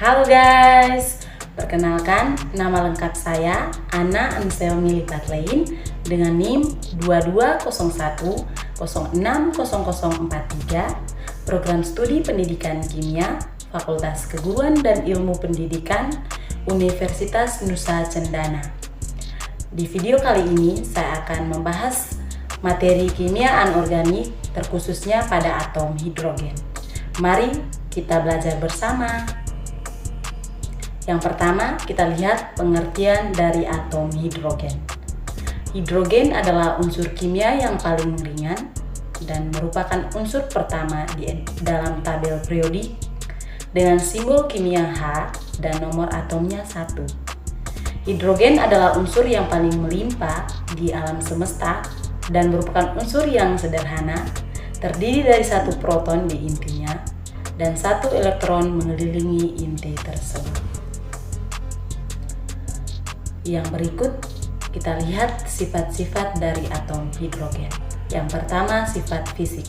Halo guys, perkenalkan nama lengkap saya Ana Anselmi Libatlein dengan NIM 2201060043, Program Studi Pendidikan Kimia, Fakultas Keguruan dan Ilmu Pendidikan, Universitas Nusa Cendana. Di video kali ini saya akan membahas materi kimia anorganik terkhususnya pada atom hidrogen. Mari kita belajar bersama. Yang pertama, kita lihat pengertian dari atom hidrogen. Hidrogen adalah unsur kimia yang paling ringan dan merupakan unsur pertama di dalam tabel periodik dengan simbol kimia H dan nomor atomnya 1. Hidrogen adalah unsur yang paling melimpah di alam semesta dan merupakan unsur yang sederhana, terdiri dari satu proton di intinya dan satu elektron mengelilingi inti tersebut. Yang berikut kita lihat sifat-sifat dari atom hidrogen. Yang pertama, sifat fisik.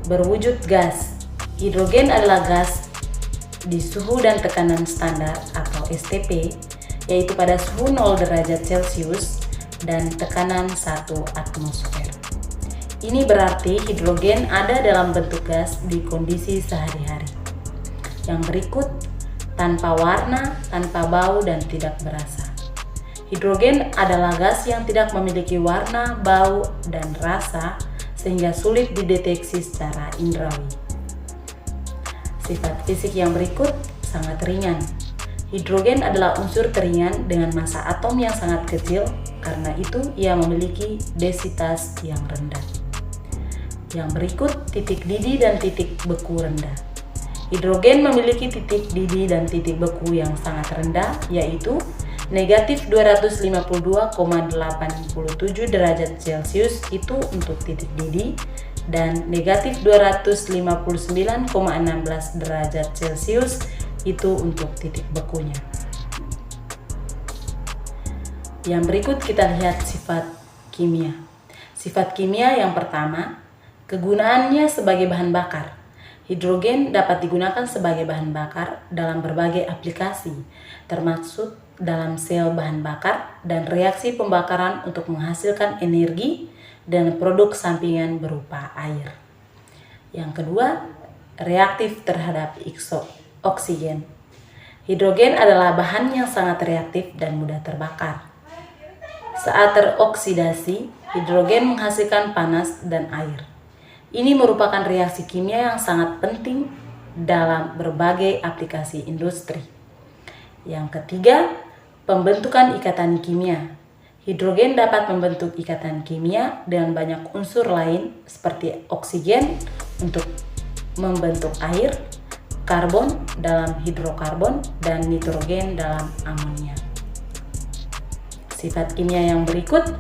Berwujud gas. Hidrogen adalah gas di suhu dan tekanan standar atau STP, yaitu pada suhu 0 derajat Celcius dan tekanan 1 atmosfer. Ini berarti hidrogen ada dalam bentuk gas di kondisi sehari-hari. Yang berikut, tanpa warna, tanpa bau, dan tidak berasa. Hidrogen adalah gas yang tidak memiliki warna, bau, dan rasa sehingga sulit dideteksi secara indrawi. Sifat fisik yang berikut sangat ringan. Hidrogen adalah unsur teringan dengan massa atom yang sangat kecil, karena itu ia memiliki densitas yang rendah. Yang berikut titik didih dan titik beku rendah. Hidrogen memiliki titik didih dan titik beku yang sangat rendah, yaitu negatif 252,87 derajat Celcius itu untuk titik didih dan negatif 259,16 derajat Celcius itu untuk titik bekunya. Yang berikut kita lihat sifat kimia. Sifat kimia yang pertama, kegunaannya sebagai bahan bakar. Hidrogen dapat digunakan sebagai bahan bakar dalam berbagai aplikasi, termasuk dalam sel bahan bakar dan reaksi pembakaran untuk menghasilkan energi dan produk sampingan berupa air. Yang kedua, reaktif terhadap oksigen. Hidrogen adalah bahan yang sangat reaktif dan mudah terbakar. Saat teroksidasi, hidrogen menghasilkan panas dan air. Ini merupakan reaksi kimia yang sangat penting dalam berbagai aplikasi industri. Yang ketiga, pembentukan ikatan kimia. Hidrogen dapat membentuk ikatan kimia dengan banyak unsur lain seperti oksigen untuk membentuk air, karbon dalam hidrokarbon, dan nitrogen dalam amonia. Sifat kimia yang berikut,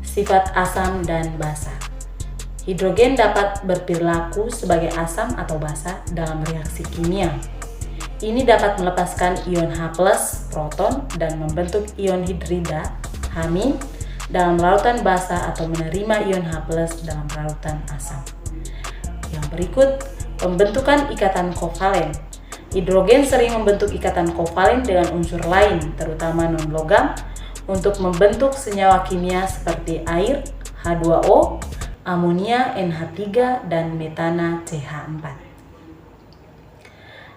sifat asam dan basa. Hidrogen dapat berperilaku sebagai asam atau basa dalam reaksi kimia. Ini dapat melepaskan ion H+ proton dan membentuk ion hidrida H- dalam lautan basa atau menerima ion H+ dalam lautan asam. Yang berikut, pembentukan ikatan kovalen. Hidrogen sering membentuk ikatan kovalen dengan unsur lain, terutama non-logam, untuk membentuk senyawa kimia seperti air, H2O, amonia NH3, dan metana CH4.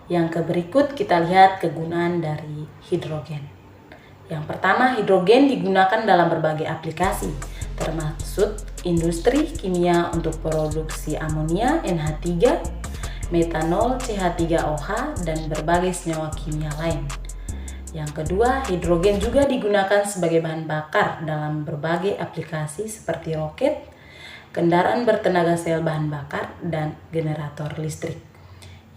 Yang berikut kita lihat kegunaan dari hidrogen. Yang pertama, hidrogen digunakan dalam berbagai aplikasi, termasuk industri kimia untuk produksi amonia NH3, metanol CH3OH, dan berbagai senyawa kimia lain. Yang kedua, hidrogen juga digunakan sebagai bahan bakar dalam berbagai aplikasi seperti roket, kendaraan bertenaga sel bahan bakar, dan generator listrik.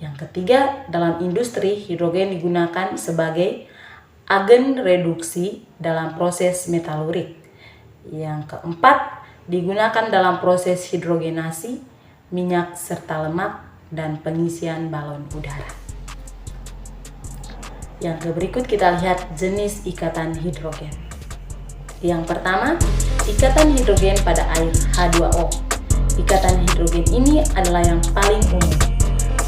Yang ketiga, dalam industri, hidrogen digunakan sebagai agen reduksi dalam proses metalurik. Yang keempat, digunakan dalam proses hidrogenasi, minyak serta lemak, dan pengisian balon udara. Yang berikut kita lihat jenis ikatan hidrogen. Yang pertama, ikatan hidrogen pada air H2O. Ikatan hidrogen ini adalah yang paling umum.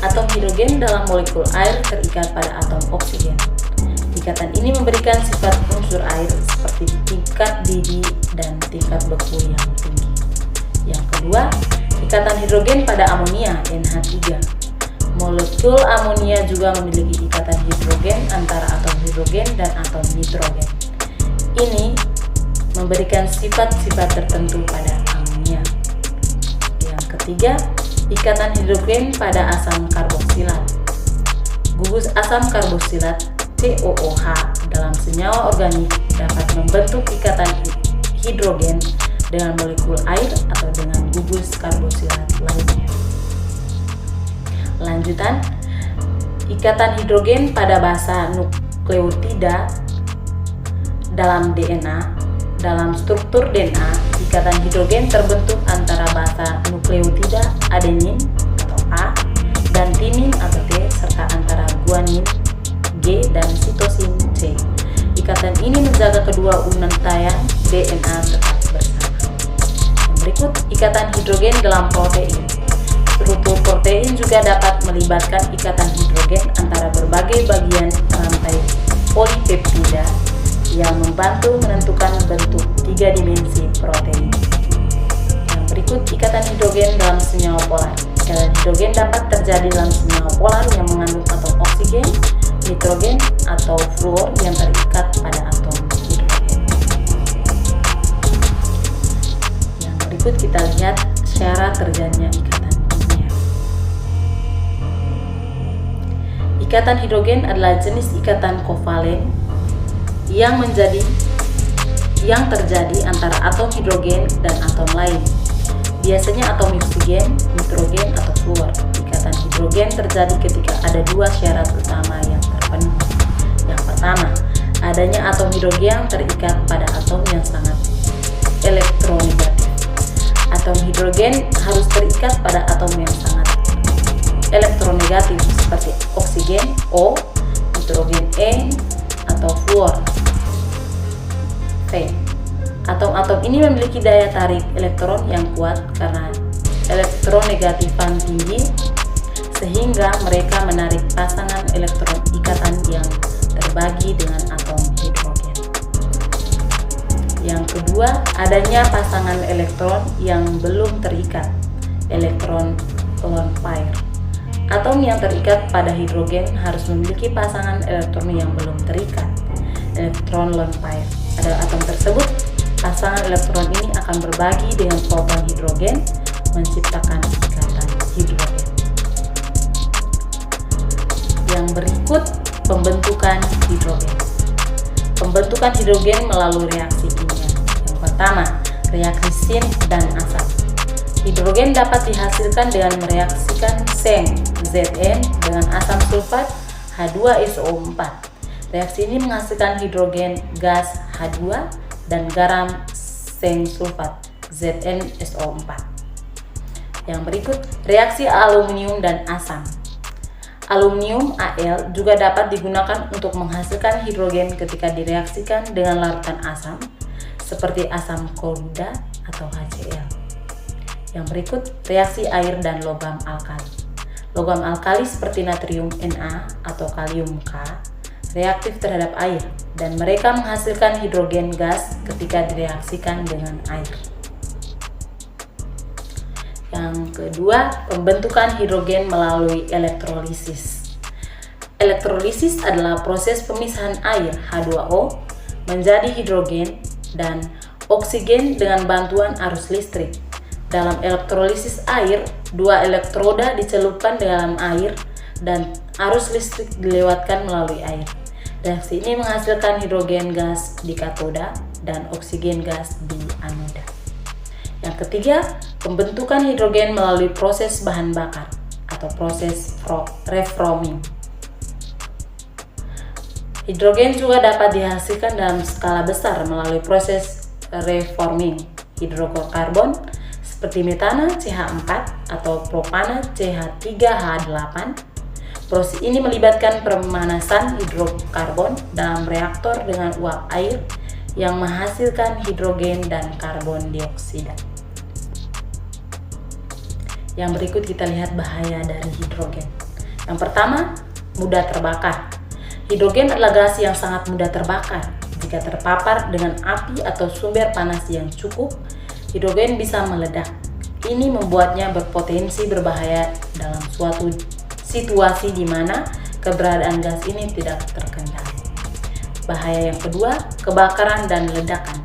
atom hidrogen dalam molekul air terikat pada atom oksigen. Ikatan ini memberikan sifat unsur air seperti tingkat didih dan tingkat beku yang tinggi. Yang kedua, ikatan hidrogen pada amonia NH3. Molekul amonia juga memiliki ikatan hidrogen antara atom hidrogen dan atom nitrogen. Ini memberikan sifat-sifat tertentu pada amonia. Yang ketiga, ikatan hidrogen pada asam karboksilat. Gugus asam karboksilat COOH dalam senyawa organik dapat membentuk ikatan hidrogen dengan molekul air atau dengan gugus karboksilat lainnya. Lanjutan, ikatan hidrogen pada basa nukleotida dalam DNA. Dalam struktur DNA, ikatan hidrogen terbentuk antara basa nukleotida adenin atau A dan timin atau T serta antara guanin G dan sitosin C. Ikatan ini menjaga kedua untayan DNA tetap bersama. Yang berikut, ikatan hidrogen dalam protein. Struktur protein juga dapat melibatkan ikatan hidrogen antara berbagai bagian rantai polipeptida yang membantu menentukan bentuk 3 dimensi protein. Yang berikut, ikatan hidrogen dalam senyawa polar. Ikatan hidrogen dapat terjadi dalam senyawa polar yang mengandung atom oksigen, nitrogen, atau fluor yang terikat pada atom hidrogen. Yang berikut kita lihat syarat terjadinya ikatan kimia. Ikatan hidrogen adalah jenis ikatan kovalen yang terjadi antara atom hidrogen dan atom lain. Biasanya atom oksigen, nitrogen, atau fluor. Ikatan hidrogen terjadi ketika ada dua syarat utama yang terpenuhi. Yang pertama, adanya atom hidrogen terikat pada atom yang sangat elektronegatif. Atom hidrogen harus terikat pada atom yang sangat elektronegatif seperti oksigen O, nitrogen N, atau fluor P. Atom-atom ini memiliki daya tarik elektron yang kuat karena elektronegatifan tinggi, sehingga mereka menarik pasangan elektron ikatan yang terbagi dengan atom hidrogen. Yang kedua, adanya pasangan elektron yang belum terikat, elektron lone pair. Atom yang terikat pada hidrogen harus memiliki pasangan elektron yang belum terikat, elektron lone pair. Pada atom tersebut, pasangan elektron ini akan berbagi dengan proton hidrogen, menciptakan ikatan hidrogen. Yang berikut, pembentukan hidrogen. Pembentukan hidrogen melalui reaksi kimia. Yang pertama, reaksi sin dan asam. Hidrogen dapat dihasilkan dengan mereaksikan seng Zn dengan asam sulfat H2SO4. Reaksi ini menghasilkan hidrogen gas H2 dan garam seng sulfat ZnSO4. Yang berikut, reaksi aluminium dan asam. Aluminium Al juga dapat digunakan untuk menghasilkan hidrogen ketika direaksikan dengan larutan asam seperti asam kloruda atau HCl. Yang berikut, reaksi air dan logam alkali. Logam alkali seperti natrium Na atau kalium K reaktif terhadap air dan mereka menghasilkan hidrogen gas ketika direaksikan dengan air. Yang kedua, pembentukan hidrogen melalui elektrolisis. Elektrolisis adalah proses pemisahan air H2O menjadi hidrogen dan oksigen dengan bantuan arus listrik. Dalam elektrolisis air, dua elektroda dicelupkan dalam air dan arus listrik dilewatkan melalui air. Reaksi ini menghasilkan hidrogen gas di katoda dan oksigen gas di anoda. Yang ketiga, pembentukan hidrogen melalui proses bahan bakar atau proses reforming. Hidrogen juga dapat dihasilkan dalam skala besar melalui proses reforming hidrokarbon seperti metana CH4 atau propana CH3H8. Proses ini melibatkan pemanasan hidrokarbon dalam reaktor dengan uap air yang menghasilkan hidrogen dan karbon dioksida. Yang berikut kita lihat bahaya dari hidrogen. Yang pertama, mudah terbakar. Hidrogen adalah gas yang sangat mudah terbakar. Jika terpapar dengan api atau sumber panas yang cukup, hidrogen bisa meledak. Ini membuatnya berpotensi berbahaya dalam suatu situasi di mana keberadaan gas ini tidak terkendali. Bahaya yang kedua, kebakaran dan ledakan.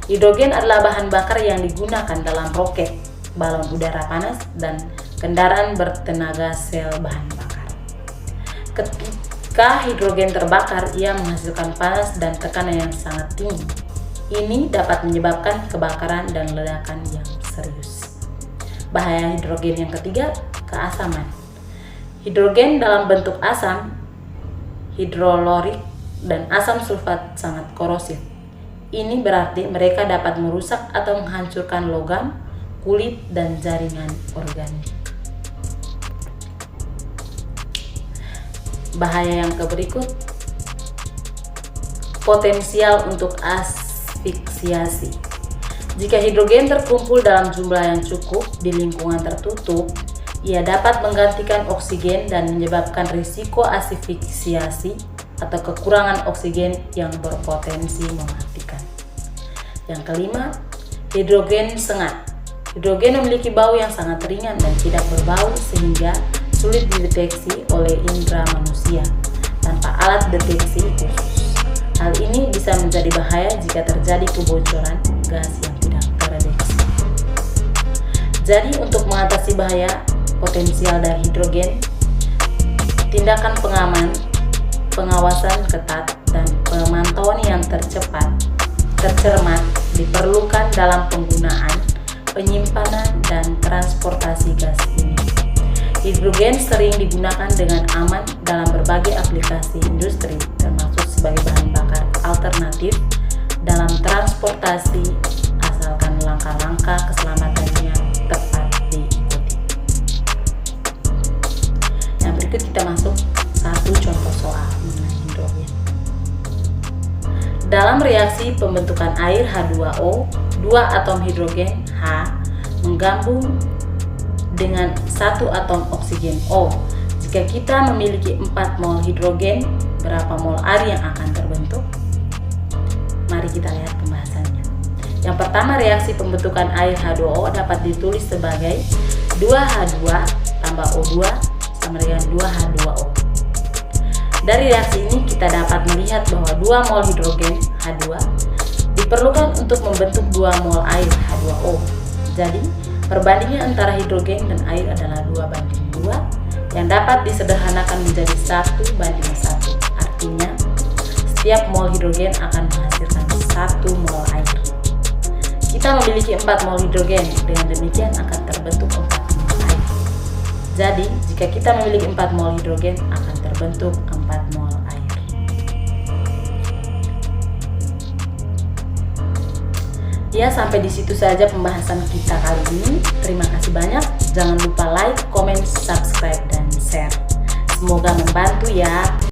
Hidrogen adalah bahan bakar yang digunakan dalam roket, balon udara panas, dan kendaraan bertenaga sel bahan bakar. Ketika hidrogen terbakar, ia menghasilkan panas dan tekanan yang sangat tinggi. Ini dapat menyebabkan kebakaran dan ledakan yang serius. Bahaya hidrogen yang ketiga, keasaman. Hidrogen dalam bentuk asam, hidrolorik, dan asam sulfat sangat korosif. Ini berarti mereka dapat merusak atau menghancurkan logam, kulit, dan jaringan organik. Bahaya yang berikut, potensial untuk asfiksiasi. Jika hidrogen terkumpul dalam jumlah yang cukup di lingkungan tertutup, ia dapat menggantikan oksigen dan menyebabkan risiko asfiksiasi atau kekurangan oksigen yang berpotensi mematikan. Yang kelima, hidrogen sengat. Hidrogen memiliki bau yang sangat ringan dan tidak berbau sehingga sulit dideteksi oleh indera manusia tanpa alat deteksi khusus. Hal ini bisa menjadi bahaya jika terjadi kebocoran gas yang tidak terdeteksi. Jadi untuk mengatasi bahaya potensial dari hidrogen, tindakan pengawasan ketat, dan pemantauan yang tercermat diperlukan dalam penggunaan, penyimpanan, dan transportasi gas ini. Hidrogen sering digunakan dengan aman dalam berbagai aplikasi industri, termasuk sebagai bahan bakar alternatif dalam transportasi, asalkan langkah-langkah keselamatannya tepat diikuti. Yang berikut kita masuk satu contoh soal mengenai hidrogen. Dalam reaksi pembentukan air H2O, dua atom hidrogen H menggabung dengan satu atom oksigen O. Jika kita memiliki 4 mol hidrogen, berapa mol air yang akan terbentuk? Mari kita lihat pembahasannya. Yang pertama, reaksi pembentukan air H2O dapat ditulis sebagai 2H2 tambah O2 sama dengan 2H2O. Dari reaksi ini kita dapat melihat bahwa 2 mol hidrogen H2 diperlukan untuk membentuk 2 mol air H2O. Jadi, perbandingan antara hidrogen dan air adalah 2:2 yang dapat disederhanakan menjadi 1:1. Artinya, setiap mol hidrogen akan menghasilkan 1 mol air. Kita memiliki 4 mol hidrogen, dengan demikian akan terbentuk 4 mol air. Jadi, jika kita memiliki 4 mol hidrogen, akan terbentuk 4 mol air. Ya, sampai di situ saja pembahasan kita kali ini. Terima kasih banyak. Jangan lupa like, comment, subscribe, dan share. Semoga membantu ya.